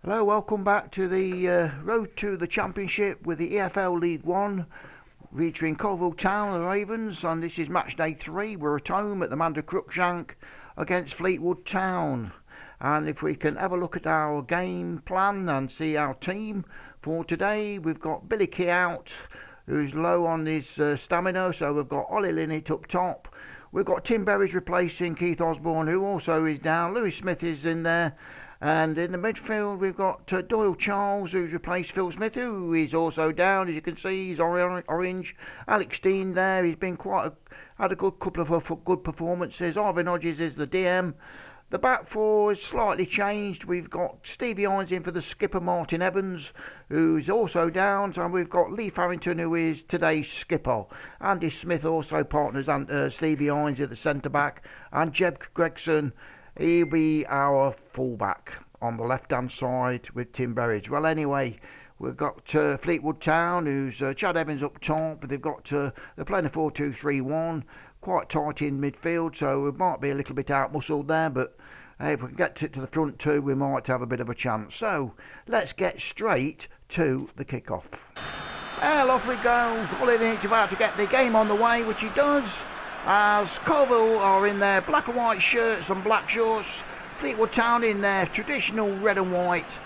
Hello, welcome back to the road to the championship with the EFL League One, featuring COALVILLE Town, the Ravens, and this is match day 3. We're at home at the Manda Cruikshank against FLEETWOOD Town. And if we can have a look at our game plan and see our team for today, we've got Billy Key out, who's low on his stamina, so we've got Ollie Linnett up top. We've got Tim Berridge replacing Keith Osborne, who also is down. Lewis Smith is in there. And in the midfield, we've got Doyle Charles, who's replaced Phil Smith, who is also down. As you can see, he's orange. Alex Dean there, he's been had a good couple of good performances. Ivan Hodges is the DM. The back four is slightly changed. We've got Stevie Hines in for the skipper, Martin Evans, who's also down. And we've got Lee Farrington, who is today's skipper. Andy Smith also partners Stevie Hines at the centre-back. And Jeb Gregson, he'll be our fullback on the left-hand side with Tim Berridge. Well, anyway, we've got FLEETWOOD Town, who's Chad Evans up top. They're playing a 4-2-3-1, quite tight in midfield, so we might be a little bit out-muscled there, but hey, if we can get to the front two, we might have a bit of a chance. So, let's get straight to the kick-off. Well, off we go. Ollie Linnett's about to get the game on the way, which he does, as COALVILLE are in their black and white shirts and black shorts. FLEETWOOD Town in their traditional red and white,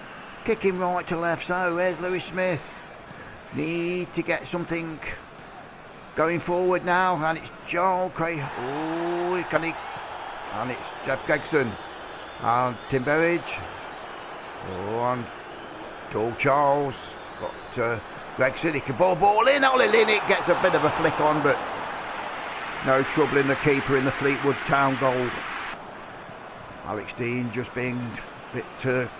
kicking right to left. So there's Lewis Smith. Need to get something going forward now, and it's Joel Craig. Oh, can he? And it's Jeff Gregson and Tim Berridge. Oh, and Joel Charles got Gregson. He can ball in. Ollie Linnett gets a bit of a flick on, but no trouble in the keeper in the FLEETWOOD Town goal. Alex Dean just being a bit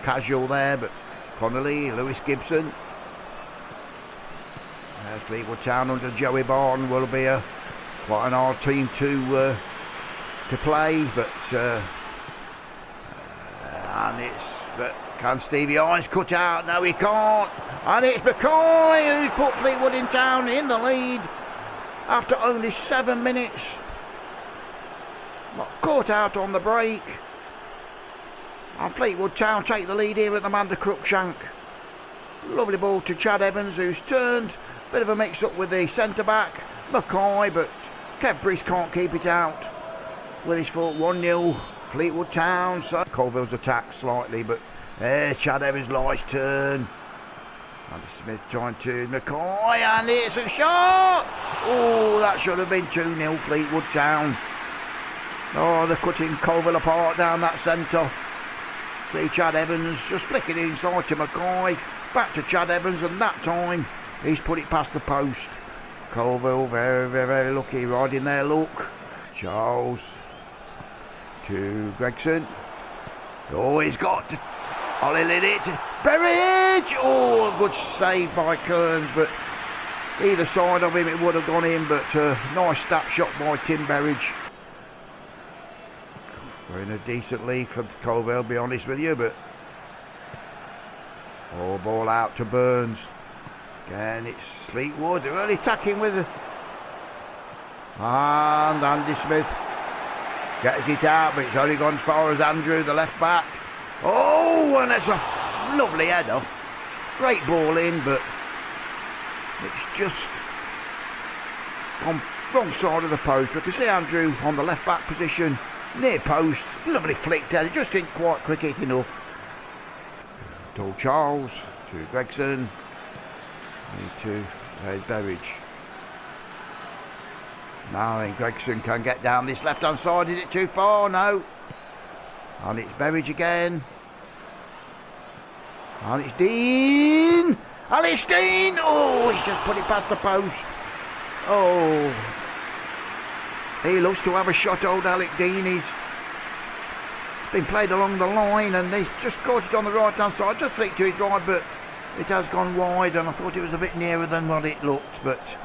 casual there, but Connolly, Lewis Gibson. There's FLEETWOOD Town under Joey Barton. Will be quite an hard team to play, but can Stevie Hines cut out? No, he can't. And it's McCoy who's put FLEETWOOD in Town in the lead after only 7 minutes. Caught out on the break. And FLEETWOOD Town take the lead here at the Manda Cruikshank. Lovely ball to Chad Evans, who's turned. Bit of a mix-up with the centre-back, McCoy, but Kev Priest can't keep it out with his foot. 1-0, FLEETWOOD Town. So COALVILLE's attacked slightly, but there's Chad Evans' nice turn. Andy Smith trying to McCoy, and it's a shot! Oh, that should have been 2-0 FLEETWOOD Town. Oh, they're cutting COALVILLE apart down that centre. See Chad Evans just flicking inside to McCoy. Back to Chad Evans, and that time he's put it past the post. COALVILLE very, very, very lucky riding their luck. Charles to Gregson. Oh, he's got Ollie Linnett. Berridge! Oh, a good save by Kearns, but either side of him it would have gone in, but nice snap shot by Tim Berridge. We're in a decent league for COALVILLE, be honest with you, but ball out to Burns. Again, it's FLEETWOOD. They're early attacking with and Andy Smith gets it out, but it's only gone as far as Andrew, the left back. Oh, and that's a lovely header. Great ball in, but it's just on wrong side of the post. We can see Andrew on the left back position, near post. Lovely flick there, just didn't quite quick it enough. Doyle Charles to Gregson. To Berridge. Now then, Gregson can get down this left hand side. Is it too far? No. And it's Berridge again. And it's Dean. Alex Dean. Oh, he's just put it past the post. Oh, he loves to have a shot, old Alex Dean. He's been played along the line, and he's just caught it on the right hand side. Just flicked to his right, but it has gone wide, and I thought it was a bit nearer than what it looked, but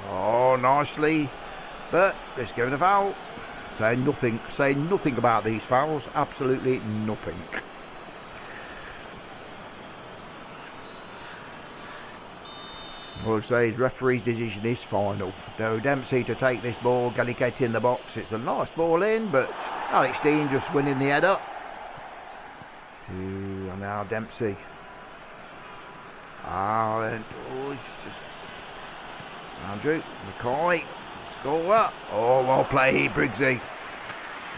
oh, nicely, but let's give it a foul. Say nothing about these fouls, absolutely nothing. Well, I'd say his referee's decision is final. So Dempsey to take this ball, get in the box. It's a nice ball in, but Alex Dean just winning the head up. And now Dempsey. And it's just Andrew McCoy. Score. Oh, well played, Briggsy.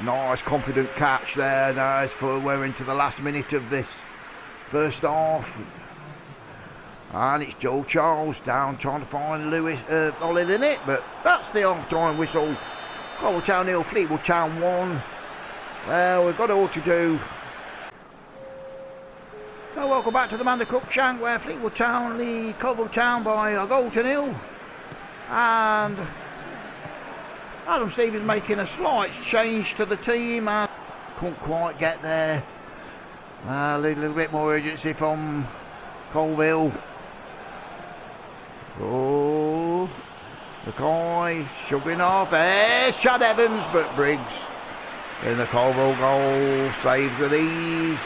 Nice, confident catch there. Nice for we're into the last minute of this first half. And it's Joel Charles down trying to find Lewis Olin in it, but that's the half-time whistle. Coalville Town 0, Fleetwood Town 1. Well, we've got all to do. So welcome back to the Amanda Cruikshank, where Fleetwood Town lead Coalville Town by a goal to nil. And Adam Stevens making a slight change to the team and couldn't quite get there. A little bit more urgency from Coalville. Oh, McCoy shoving off. There's Chad Evans, but Briggs in the Coalville goal saves with ease.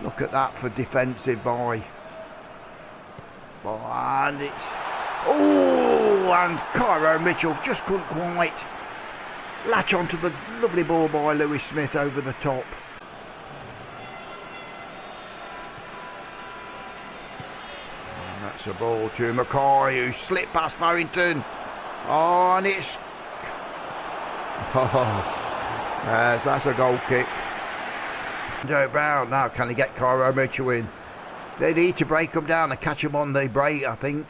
Look at that for defensive by. And it's and Cairo Mitchell just couldn't quite latch onto the lovely ball by Lewis Smith over the top. And that's a ball to McCoy, who slipped past Farrington. Oh, and it's yes, that's a goal kick. Brown now, can he get Cairo Mitchell in? They need to break them down and catch them on the break, I think.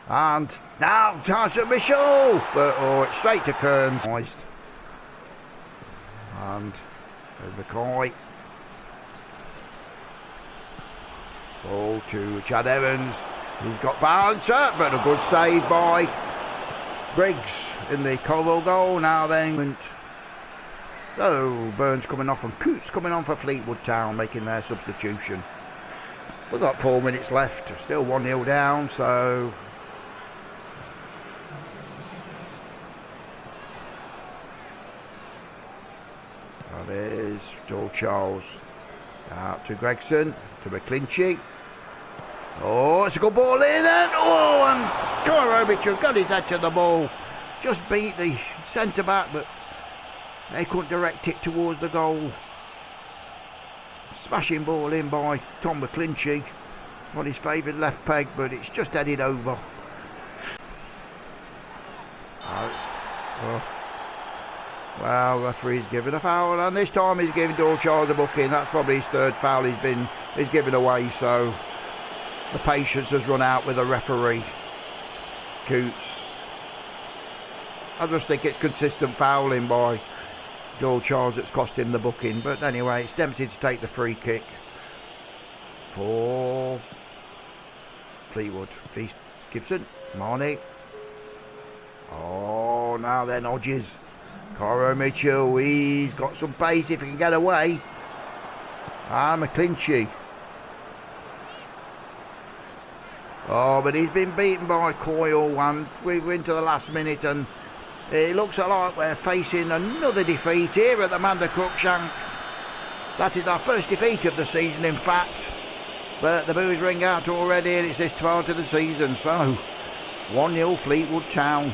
And now chance at Mitchell, but it's straight to Kearns. And McCoy. Ball to Chad Evans. He's got balance, but a good save by Briggs in the Coalville goal. Now then. So Burns coming off and Coots coming on for Fleetwood Town, making their substitution. We've got 4 minutes left, still 1-0 down, so there's Joel Charles out to Gregson, to McClinchy. Oh, it's a good ball in, and Cairo Mitchell got his head to the ball, just beat the centre back, but they couldn't direct it towards the goal. Smashing ball in by Tom McClinchy on his favoured left peg, but it's just headed over. Well, referee's given a foul, and this time he's giving Joel Charles a booking. That's probably his third foul he's given away, so the patience has run out with the referee. Coots. I just think it's consistent fouling by Joel Charles that's cost him the booking, but anyway, it's Dempsey to take the free kick for Fleetwood. Gibson, Marnie. Oh, now then Hodges. Cairo Mitchell, he's got some pace if he can get away. McClinchy. Oh, but he's been beaten by Coyle, and we're into the last minute, and it looks like we're facing another defeat here at the Amanda Cruikshank. That is our first defeat of the season, in fact. But the boos ring out already, and it's this part of the season. So, 1-0 Fleetwood Town.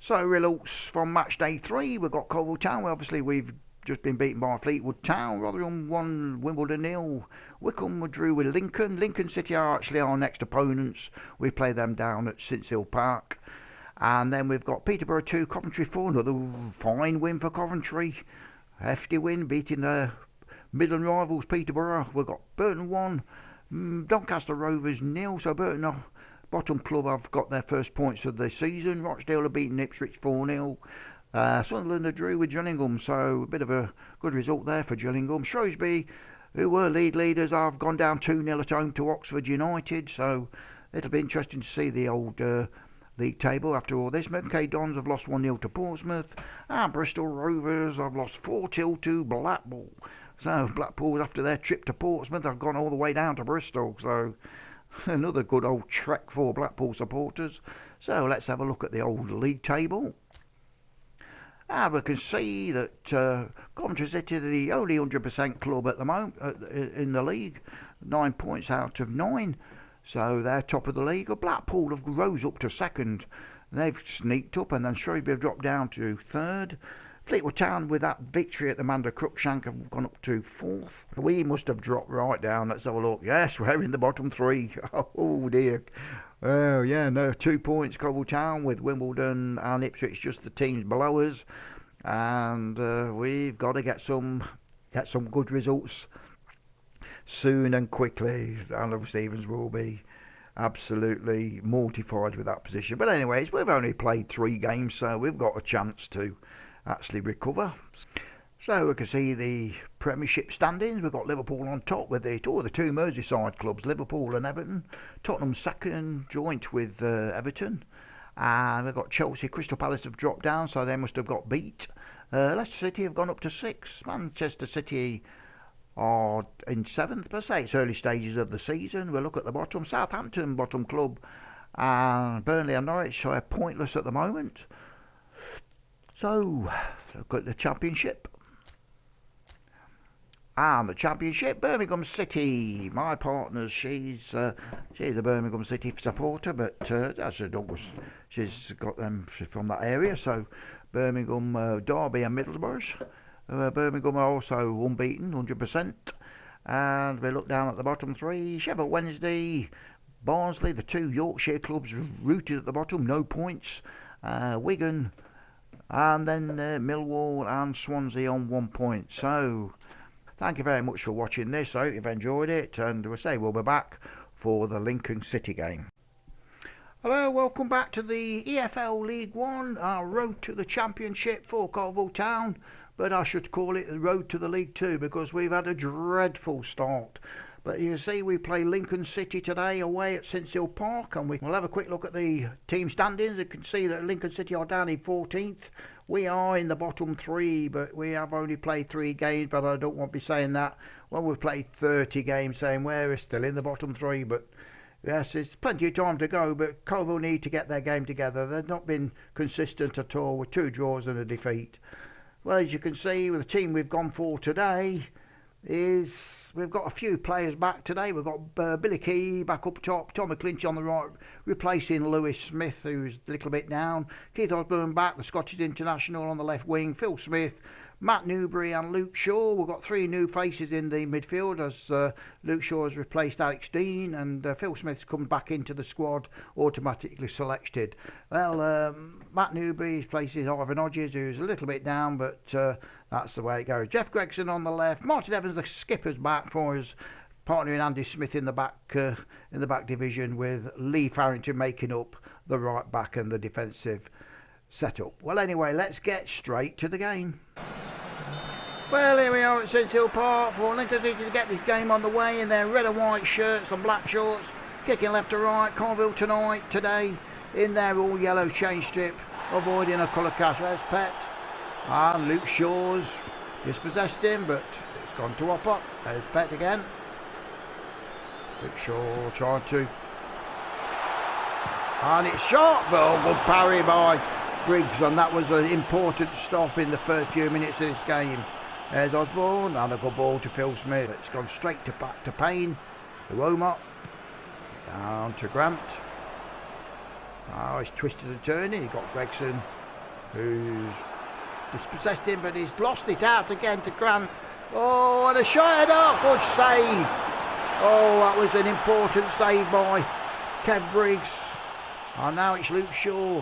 So, results from match day 3. We've got Coalville Town. Obviously, we've just been beaten by Fleetwood Town. Rotherham 1, Wimbledon 0. Wycombe drew with Lincoln. Lincoln City are actually our next opponents. We play them down at St Hill Park. And then we've got Peterborough 2, Coventry 4. Another fine win for Coventry. Hefty win, beating their Midland rivals Peterborough. We've got Burton 1, Doncaster Rovers 0. So Burton, bottom club, have got their first points of the season. Rochdale have beaten Ipswich 4-0. Sunderland drew with Gillingham, so a bit of a good result there for Gillingham. Shrewsbury, who were leaders, have gone down 2-0 at home to Oxford United, so it'll be interesting to see the old league table after all this. MK Dons have lost 1-0 to Portsmouth, and Bristol Rovers have lost 4-2 to Blackpool. So Blackpool, after their trip to Portsmouth, have gone all the way down to Bristol, so another good old trek for Blackpool supporters. So let's have a look at the old league table. And we can see that Coventry City are the only 100% club at the moment in the league, 9 points out of 9. So they're top of the league. Blackpool have rose up to second. They've sneaked up, and then Shrewsbury have dropped down to third. Fleetwood Town, with that victory at the Amanda Cruikshank, have gone up to fourth. We must have dropped right down. Let's have a look. Yes, we're in the bottom three. Oh dear. Oh yeah, no, 2 points Coalville Town, with Wimbledon and Ipswich just the teams below us, and we've got to get some good results soon and quickly. And Stevens will be absolutely mortified with that position. But anyways, we've only played 3 games, so we've got a chance to actually recover. So we can see the Premiership standings. We've got Liverpool on top with the two Merseyside clubs, Liverpool and Everton. Tottenham second, joint with Everton. And we've got Chelsea. Crystal Palace have dropped down, so they must have got beat. Leicester City have gone up to 6. Manchester City are in 7th, but say it's early stages of the season. We'll look at the bottom. Southampton, bottom club, and Burnley and Norwich are pointless at the moment. So, look at the Championship. And the Championship, Birmingham City. My partner, she's a Birmingham City supporter, but as a Douglas, she's got them from that area. So, Birmingham, Derby and Middlesbrough. Birmingham are also unbeaten, 100%. And we look down at the bottom 3. Sheffield Wednesday, Barnsley, the 2 Yorkshire clubs rooted at the bottom, no points. Wigan, and then Millwall and Swansea on 1 point. So, thank you very much for watching this. I hope you've enjoyed it, and we'll be back for the Lincoln City game. Hello, welcome back to the EFL League One, our road to the Championship for Coalville Town. But I should call it the road to the League Two, because we've had a dreadful start. But you can see we play Lincoln City today away at Sincil Park, and we'll have a quick look at the team standings. You can see that Lincoln City are down in 14th. We are in the bottom 3, but we have only played 3 games, but I don't want to be saying that. Well, we've played 30 games, saying we're still in the bottom 3, but yes, there's plenty of time to go, but Coalville need to get their game together. They've not been consistent at all, with 2 draws and a defeat. Well, as you can see, with the team we've gone for today, we've got a few players back today. We've got Billy Key back up top, Tom McClinch on the right, replacing Lewis Smith, who's a little bit down. Keith Osborne back, the Scottish international on the left wing. Phil Smith, Matt Newbury and Luke Shaw. We've got 3 new faces in the midfield, as Luke Shaw has replaced Alex Dean, and Phil Smith's come back into the squad, automatically selected. Well, Matt Newbury places Ivan Hodges, who's a little bit down, but that's the way it goes. Jeff Gregson on the left. Martin Evans, the skipper's back for his partner in Andy Smith in the back division, with Lee Farrington making up the right back and the defensive setup. Well, anyway, let's get straight to the game. Well, here we are at Sincil Park for Lincoln City to get this game on the way in their red and white shirts and black shorts, kicking left to right. Coalville today in their all yellow chain strip, avoiding a colour clash. There's Pet, and Luke Shaw's dispossessed him, but it's gone to Hopper. There's Pet again. Luke Shaw trying to, and it's shot, but a good parry by Briggs, and that was an important stop in the first few minutes of this game. There's Osborne, and a good ball to Phil Smith. It's gone straight back to Payne, to Womer, down to Grant. Oh, he's twisted and turning. He's got Gregson, who's dispossessed him, but he's lost it out again to Grant. Oh, and a shot header, good save. Oh, that was an important save by Kev Briggs. And now it's Luke Shaw.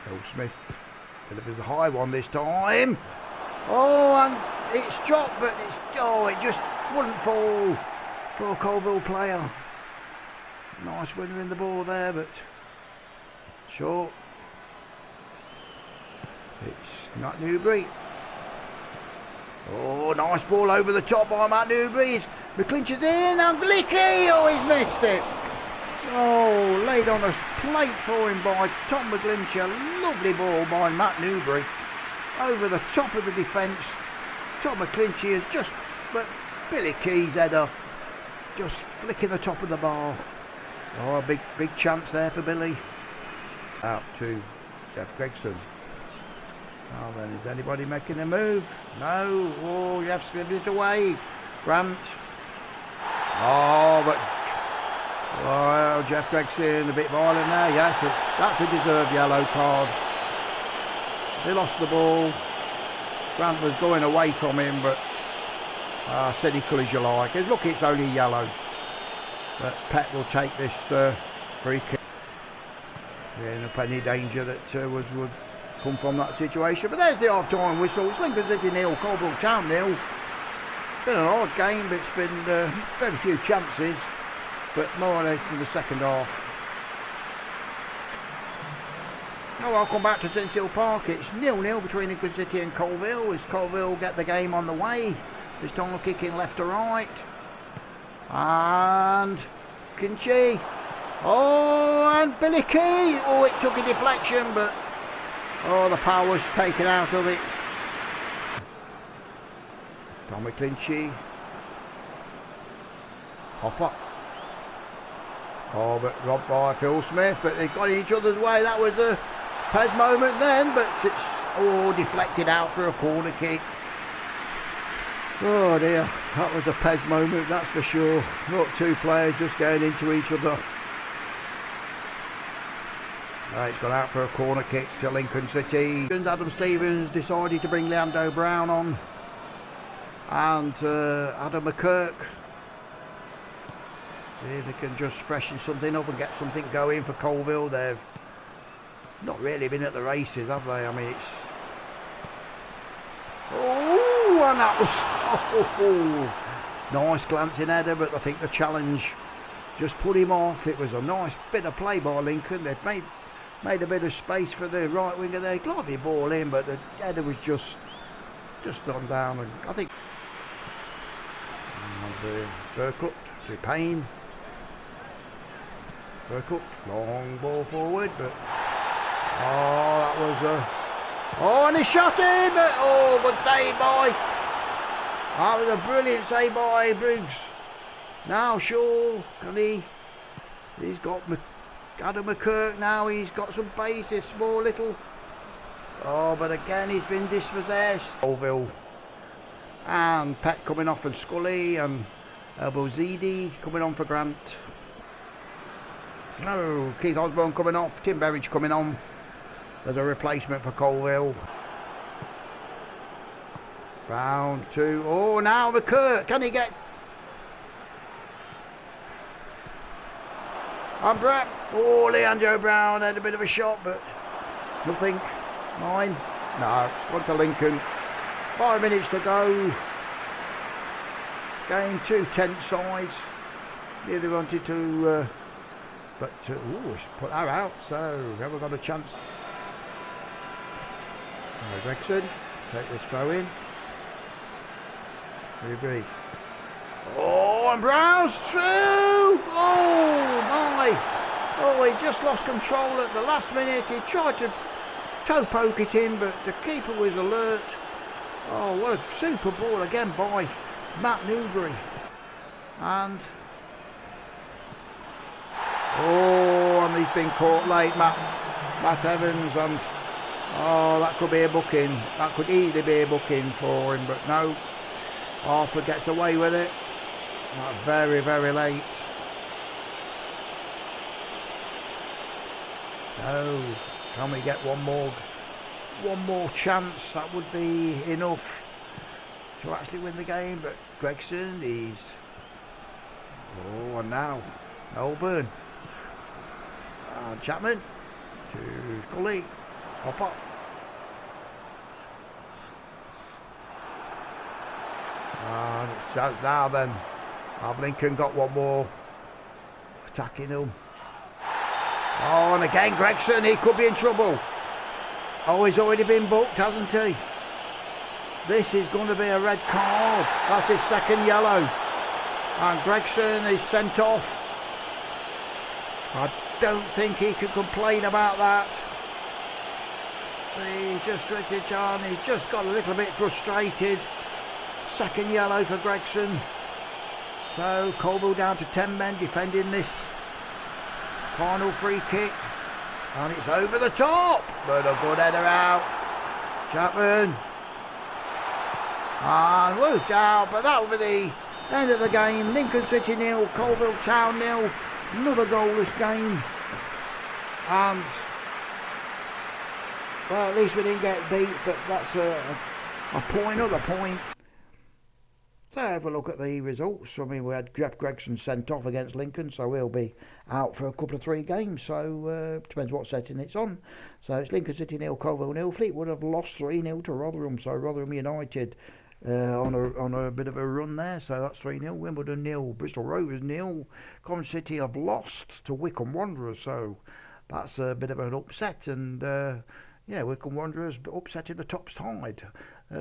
Phil Smith delivers a high one this time. Oh, and it's dropped, but it just wouldn't fall for a Coalville player. Nice winner in the ball there, but short. It's Matt Newbury. Oh, nice ball over the top by Matt Newbury. McClinch is in, and Blicky, oh, he's missed it. Oh, laid on a plate for him by Tom McClinch. A lovely ball by Matt Newbury over the top of the defence. Tom McClinch is just, but Billy Key's header just flicking the top of the bar. Oh, a big chance there for Billy. Out to Jeff Gregson. Now then, is anybody making a move? No. Oh, Jeff's given it away. Grant. Oh, but well, Jeff Gregson a bit violent there. Yes, that's a deserved yellow card. They lost the ball. Grant was going away from him, but cynical as you like. Look, it's only yellow. But Pet will take this free kick. In any danger that would come from that situation. But there's the half-time whistle. It's Lincoln City 0, COALVILLE Town 0. It's been an odd game, but it's been very few chances, but more or less in the second half. Now I'll come back to St Hill Park. It's 0-0 between Lincoln City and COALVILLE. As COALVILLE get the game on the way. This time kicking left to right. And Kinchy. Oh, and Billy Key. Oh, it took a deflection, but the power was taken out of it. Tommy Clinchy. Hopper. Oh, but robbed by Phil Smith, but they got in each other's way. That was a PES moment then, but it's deflected out for a corner kick. Oh dear, that was a PES moment, that's for sure. Not two players just going into each other. It's gone out for a corner kick to Lincoln City. Adam Stevens decided to bring Leandro Brown on, and Adam McKirk. See if they can just freshen something up and get something going for COALVILLE. They've not really been at the races, have they? I mean, it's... Oh, and that was... nice glancing header, but I think the challenge just put him off. It was a nice bit of play by Lincoln. They've made a bit of space for the right winger there. Glad ball in, but the header was just gone down. And I think... And Burkut to Payne. Burkut, long ball forward, but... Oh, that was a... Oh, and he shot in! But, oh, good save by... That was a brilliant save by Briggs. Now Shaw, he's got Adam McKirk now, he's got some pace, this small little... Oh, but again, he's been dispossessed. COALVILLE. And Pet coming off and Scully, and Elbozidi coming on for Grant. No, Keith Osborne coming off, Tim Berridge coming on. There's a replacement for COALVILLE. Round two. Oh, now McKirk. Can he get... And Brett. Oh, Leandro Brown had a bit of a shot, but nothing. 9. No, it's gone to Lincoln. 5 minutes to go. Game 2 tense sides. Neither wanted to... but, it's put that out, so we haven't got a chance. Gregson, take this throw in. Agree. Oh, and Brown's through! Oh, my! Oh, he just lost control at the last minute. He tried to toe poke it in, but the keeper was alert. Oh, what a super ball again by Matt Newbury. And... Oh, and he's been caught late, Matt Evans, and... Oh, that could be a booking. That could easily be a booking for him, but no. Harper gets away with it. Not very, very late. No. Can we get one more chance? That would be enough to actually win the game. But Gregson, he's... Oh, and now Melbourne. And Chapman to Scully. Hopper. And it's chance now then. Have Lincoln got one more attacking him. Oh, and again Gregson, he could be in trouble. Oh, he's already been booked, hasn't he? This is going to be a red card. That's his second yellow. And Gregson is sent off. I don't think he can complain about that. See, he's just switched on. He's just got a little bit frustrated. Second yellow for Gregson. So COALVILLE down to 10 men defending this final free kick. And it's over the top, but a good header out. Chapman. And Wolves out, but that will be the end of the game. Lincoln City 0, COALVILLE Town 0. Another goalless game. And, well, at least we didn't get beat, but that's a point, another point. So have a look at the results. I mean, we had Jeff Gregson sent off against Lincoln, so he'll be out for a couple of 3 games. So depends what setting it's on. So it's Lincoln City 0, COALVILLE 0. Fleetwood have lost 3-0 to Rotherham. So Rotherham United on a bit of a run there. So that's 3-0. Wimbledon 0, Bristol Rovers 0. Coventry City have lost to Wycombe Wanderers. So that's a bit of an upset. And yeah, Wycombe Wanderers upsetting the top side.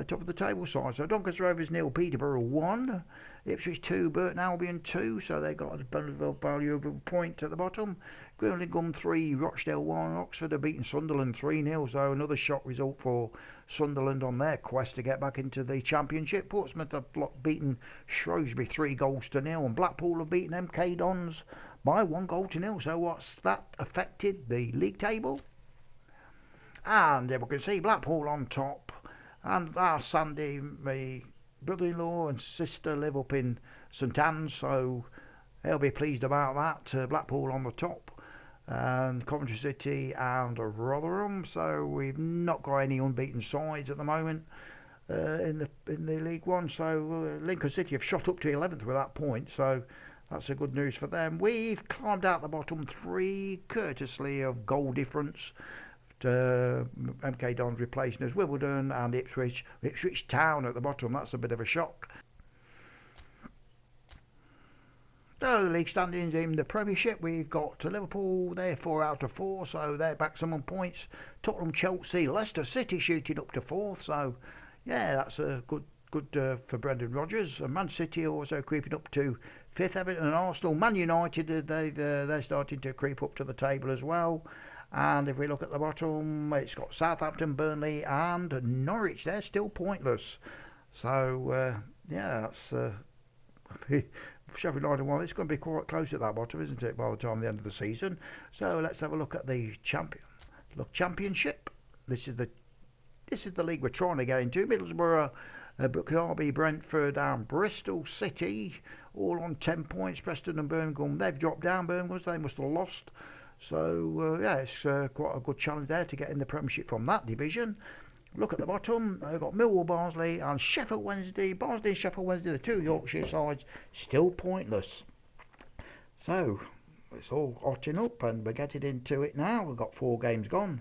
Top of the table side. So Doncaster Rovers 0, Peterborough 1, Ipswich 2, Burton Albion 2, so they got a valuable point at the bottom. Gillingham 3, Rochdale 1, Oxford have beaten Sunderland 3-0, so another shock result for Sunderland on their quest to get back into the Championship. Portsmouth have beaten Shrewsbury 3-0, and Blackpool have beaten MK Dons by 1-0. So what's that affected the league table? And we can see Blackpool on top. And Sandy, my brother-in-law and sister, live up in St Anne's, so they'll be pleased about that. Blackpool on the top, and Coventry City and Rotherham. So we've not got any unbeaten sides at the moment in the League One. So Lincoln City have shot up to 11th with that point. So that's a good news for them. We've climbed out the bottom 3, courtesy of goal difference. MK Dons replacing us, Wimbledon and Ipswich Town at the bottom. That's a bit of a shock. So the league standings in the Premiership, we've got Liverpool, they're 4 out of 4, so they're back some on points. Tottenham, Chelsea, Leicester City shooting up to 4th, so yeah, that's a good for Brendan Rodgers. And Man City also creeping up to 5th, Everton and Arsenal. Man United, they're starting to creep up to the table as well. And if we look at the bottom, it's got Southampton, Burnley and Norwich. They're still pointless. So, yeah, that's Sheffield United 1. It's going to be quite close at that bottom, isn't it, by the time the end of the season? So let's have a look at the Championship. This is the league we're trying to get into. Middlesbrough, Derby, Brentford and Bristol City, all on 10 points. Preston and Birmingham, they've dropped down. Birmingham, they must have lost. So, yeah, it's quite a good challenge there to get in the Premiership from that division. Look at the bottom. We've got Millwall, Barnsley and Sheffield Wednesday. Barnsley and Sheffield Wednesday, the 2 Yorkshire sides, still pointless. So, it's all hotting up and we're getting into it now. We've got 4 games gone.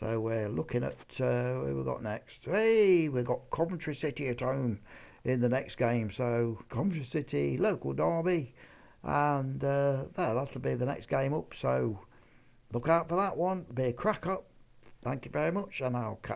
So, we're looking at who we've got next. Hey, we've got Coventry City at home in the next game. So, Coventry City, local derby. And that'll be the next game up, so look out for that one. Be a crack up. Thank you very much, and I'll catch